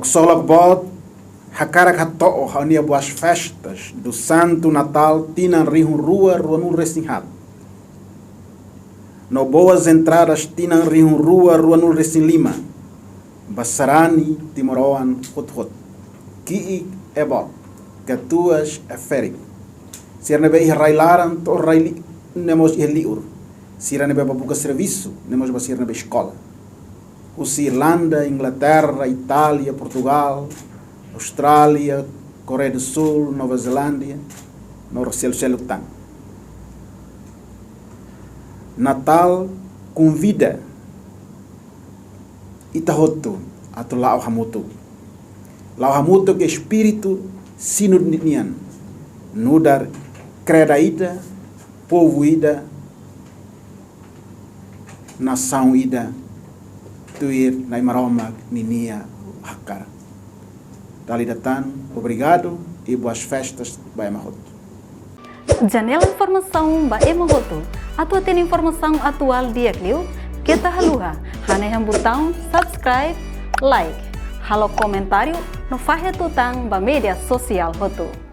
Toxolog bot, hakarak hatoo hania boas festas do Santo Natal tinan rihun rua ruanul resinhat. No boas entradas tinan rihun rua ruanul resin lima. Basarani timoroan hot. Ki e bot, gatuas e ferik. Sirne be railaran to raili nemos liur. Sirne be babuka serviço, nemos basirne be escola. Os Irlanda, Inglaterra, Itália, Portugal, Austrália, Coreia do Sul, Nova Zelândia, no céu tang. Natal convida itahoto atau lau hamutu. Lau hamutu que espírito sinudnian, nudar creda ida, povo ida, nação ida, tuir na imaroma ninia hakara. Dali datan, obrigado e boas festas, Bae Mahoto. Janela informação Bae Mahoto. Atua tem informação atual dia Clio, kita haluha, haneham botão subscribe, like, halo comentário no fahe tutang ba media sosial Hoto.